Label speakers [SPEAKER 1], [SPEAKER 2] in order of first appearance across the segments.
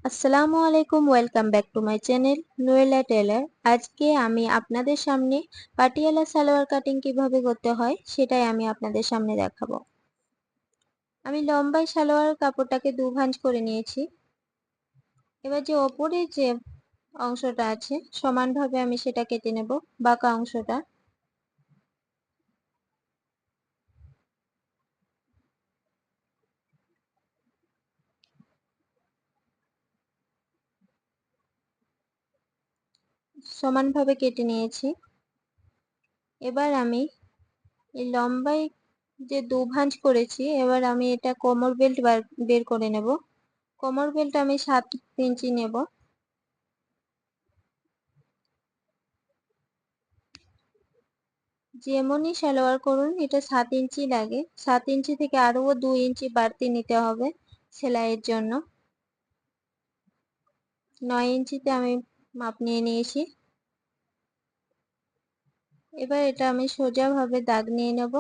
[SPEAKER 1] আসসালামু আলাইকুম, welcome back to my channel নুয়েলা টেলার। আজকে আমি আপনাদের সামনে পাটিয়ালা সালোয়ার কাটিং কিভাবে করতে হয় সেটাই আমি আপনাদের সামনে দেখাবো। আমি লম্বাই সালোয়ার কাপড়টাকে দুভাঁজ করে নিয়েছি। এবার যে ওপরে যে অংশটা আছে সমানভাবে আমি সেটা কেটে নেব। বাঁকা অংশটা সমানভাবে কেটে নিয়েছি। এবার আমি এই লম্বাই যে দুভাঁজ করেছি, এবার আমি এটা কোমর বেল্ট বের করে নেব। কোমর বেল্ট আমি 7 ইঞ্চি নেব। যেমনই সালোয়ার করুন এটা 7 ইঞ্চি লাগে। 7 ইঞ্চি থেকে আরো 2 ইঞ্চি বাড়তি নিতে হবে সেলাইয়ের জন্য। 9 ইঞ্চিতে আমি মাপ নিয়ে নিয়েছি। এবার এটা আমি সোজাভাবে দাগ নিয়ে নেব।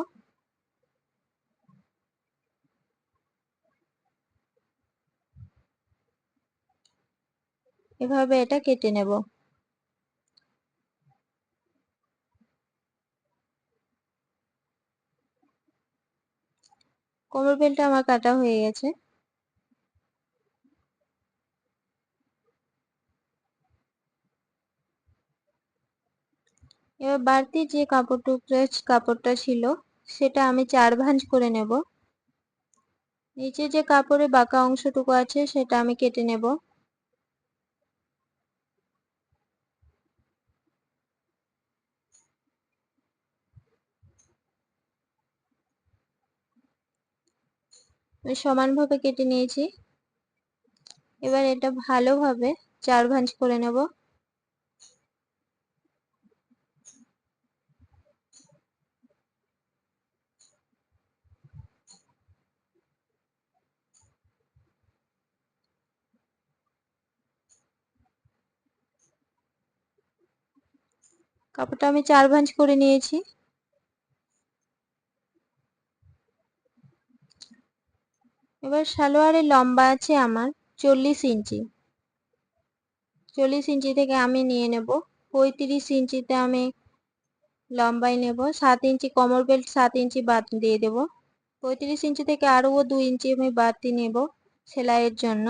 [SPEAKER 1] এভাবে এটা কেটে নেব। কোমর বেল্টটা আমার কাটা হয়ে গেছে। এবার বাড়তি যে কাপড়টা ছিল সেটা আমি 4 ভাঁজ করে নেব। নিচে যে কাপড়ের বাঁকা অংশটুকু আছে সেটা আমি কেটে নেব। আমি সমানভাবে কেটে নিয়েছি। এবার এটা ভালোভাবে 4 ভাঁজ করে নেব। কাপড়টা আমি 4 ভাঁজ করে নিয়েছি। এবার সালোয়ারের লম্বা আছে আমার 40 ইঞ্চি। 40 ইঞ্চি থেকে আমি নিয়ে নেব 35 ইঞ্চিতে আমি লম্বাই নেব। 7 ইঞ্চি কোমর বেল্ট 7 ইঞ্চি বাদ দিয়ে দেব। 35 ইঞ্চি থেকে আরো 2 ইঞ্চি আমি বাড়তি নেব সেলাইয়ের জন্য।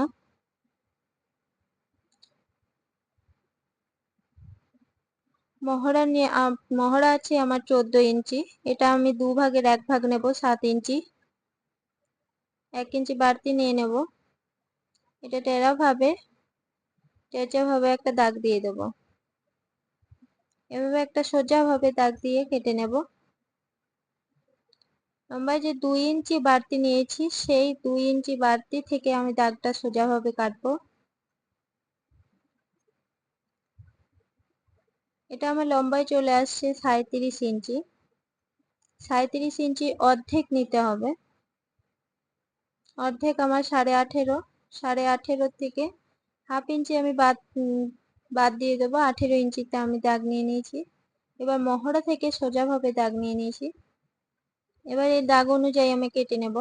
[SPEAKER 1] মহড়া আছে আমার 14 ইঞ্চি। এটা আমি 2 ভাগের 1 ভাগ নেব 7 ইঞ্চি। 1 ইঞ্চি বাড়তি নিয়ে নেব। এটা টেঁচাভাবে একটা দাগ দিয়ে দেব। এভাবে একটা সোজাভাবে দাগ দিয়ে কেটে নেব। আমরা যে 2 ইঞ্চি বাড়তি নিয়েছি সেই 2 ইঞ্চি বাড়তি থেকে আমি দাগটা সোজাভাবে কাটবো। এটা আমার লম্বায় চলে আসছে 37 ইঞ্চি। 37 ইঞ্চি অর্ধেক নিতে হবে। অর্ধেক আমার 18.5। 18.5 থেকে হাফ ইঞ্চি আমি বাদ দিয়ে দেবো। 18 ইঞ্চিতে আমি দাগ নিয়ে নিয়েছি। এবার মহড়া থেকে সোজাভাবে দাগ নিয়ে নিয়েছি। এবার এই দাগ অনুযায়ী আমি কেটে নেব।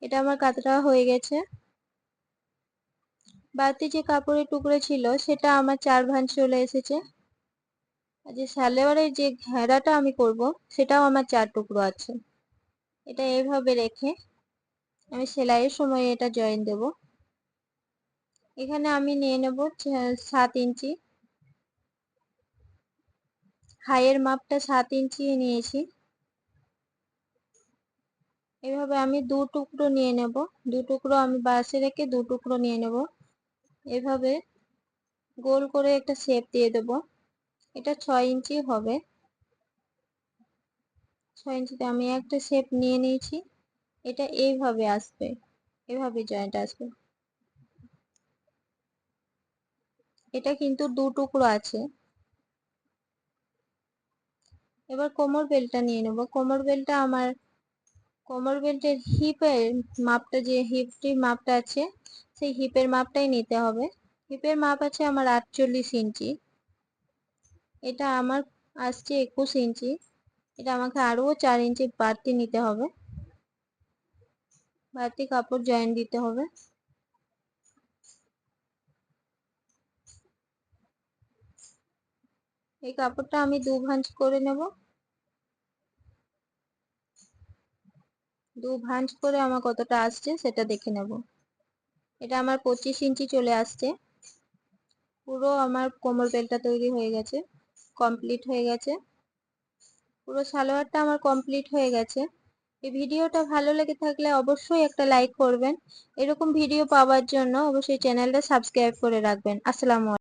[SPEAKER 1] এটা আমার কাটাটা হয়ে গেছে। বাড়তি যে কাপড়ের টুকরো ছিল সেটা আমার 4 ভাঁজ চলে এসেছে। আর যে সালোয়ারের যে ঘেরাটা আমি করব সেটাও আমার 4 টুকরো আছে। এটা এইভাবে রেখে আমি সেলাইয়ের সময় এটা জয়েন দেব। এখানে আমি নিয়ে নেব 7 ইঞ্চি। হাইয়ের মাপটা 7 ইঞ্চি নিয়েছি। এভাবে আমি 2 টুকরো নিয়ে নেব। 2 টুকরো আমি বাসে রেখে 2 টুকরো নিয়ে নেব। এভাবে গোল করে একটা শেপ দিয়ে দেব। এটা 6 ইঞ্চি হবে। 6 ইঞ্চিতে আমি একটা শেপ নিয়ে নিয়েছি। এটা এইভাবে আসবে, এভাবে জয়েন্ট আসবে। এটা কিন্তু 2 টুকরো আছে। এবার কোমর বেল্টটা নিয়ে নেব। কোমর বেল্টের হিপের মাপটা, যে হিপটির মাপটা আছে সেই হিপের মাপটাই নিতে হবে। হিপের মাপ আছে আমার 48 ইঞ্চি। এটা আমার আসছে 21 ইঞ্চি। এটা আমাকে আরো 4 ইঞ্চি বাড়তি নিতে হবে, বাড়তি কাপড় জয়েন দিতে হবে। এই কাপড়টা আমি 2 ভাঁজ করে নেব। 2 ভাঁজ করে আমার কতটা আসছে সেটা দেখে নেব। এটা আমার 25 ইঞ্চি চলে আসছে। পুরো আমার কোমর বেল্টটা তৈরি হয়ে গেছে, কমপ্লিট হয়ে গেছে। পুরো সালোয়ারটা আমার কমপ্লিট হয়ে গেছে। এই ভিডিওটা ভালো লেগে থাকলে অবশ্যই একটা লাইক করবেন। এরকম ভিডিও পাওয়ার জন্য অবশ্যই চ্যানেলটা সাবস্ক্রাইব করে রাখবেন। আসসালামু আলাইকুম।